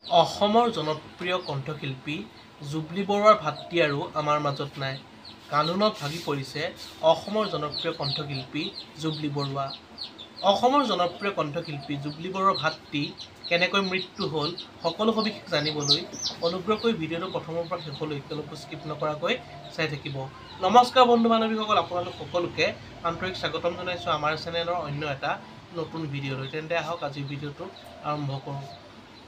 অসমৰ জনপ্ৰিয় কণ্ঠশিল্পী জুবলি বৰুৱাৰ ভাতৃ আৰু আমাৰ মাজত নাই। কান্দোনত ভাগি পৰিছে অসমৰ জনপ্ৰিয় কণ্ঠশিল্পী জুবলি বৰুৱা। অসমৰ জনপ্ৰিয় কণ্ঠশিল্পী জুবলি বৰুৱাৰ ভাতৃ কেনেকৈ মৃত্যু হ'ল সকলো সবিশেষ জানিবলৈ অনুগ্ৰহ কৰি ভিডিঅ'টো প্ৰথমৰ পৰা শেষলৈ একেলগে স্কিপ নকৰাকৈ চাই থাকিব। নমস্কাৰ বন্ধু বান্ধৱীসকল, আপোনালোক সকলোকে আন্তৰিক স্বাগতম জনাইছোঁ আমাৰ চেনেলৰ অন্য এটা নতুন ভিডিঅ'লৈ। তেন্তে আহক আজিৰ ভিডিঅ'টো আৰম্ভ কৰোঁ।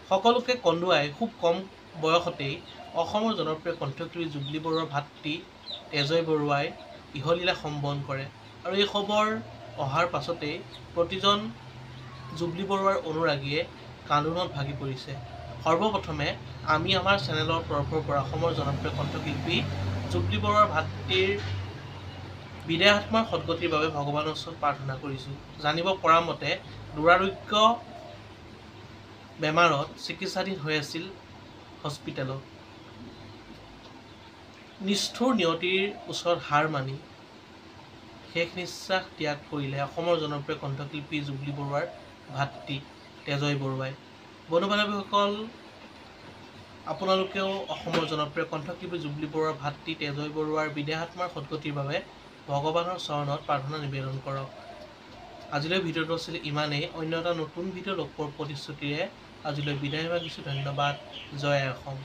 সকলোকে কন্দুৱাই খুব কম বয়সতেই অসমৰ জনপ্ৰিয় কণ্ঠশিল্পী জুবলি বৰুৱাৰ ভাতৃ তেজয় বৰুৱাই ইহলীলা সম্বৰণ কৰে আৰু এই খবৰ অহাৰ পাছতেই প্ৰতিজন জুবলি বৰুৱাৰ অনুৰাগীয়ে কান্দোনত ভাগি পৰিছে। সৰ্বপ্ৰথমে আমি আমাৰ চেনেলৰ তৰফৰ পৰা অসমৰ জনপ্ৰিয় কণ্ঠশিল্পী জুবলি বৰুৱাৰ ভাতৃৰ বিদায় আত্মাৰ সদ্গতিৰ বাবে ভগৱানৰ ওচৰত প্ৰাৰ্থনা কৰিছোঁ। জানিব পৰা মতে দুৰাৰোগ্য বেমাৰত চিকিৎসাধীন হৈ আছিল হস্পিটেলত। নিষ্ঠুৰ নিয়তিৰ ওচৰত হাৰ মানি শেষ নিশ্বাস ত্যাগ কৰিলে অসমৰ জনপ্ৰিয় কণ্ঠশিল্পী জুবলি বৰুৱাৰ ভাতৃ তেজয় বৰুৱাই। বন্ধু বান্ধৱীসকল, আপোনালোকেও অসমৰ জনপ্ৰিয় কণ্ঠশিল্পী জুবলি বৰুৱাৰ ভাতৃ তেজয় বৰুৱাৰ বিদায় আত্মাৰ সদ্গতিৰ বাবে ভগৱানৰ চৰণত প্ৰাৰ্থনা নিবেদন কৰক। আজিলৈ ভিডিঅ'টো আছিল ইমানেই। অন্য এটা নতুন ভিডিঅ' লগ পোৱাৰ প্ৰতিশ্ৰুতিৰে আজিলৈ বিদায় মাগিছোঁ। ধন্যবাদ। জয় অসম।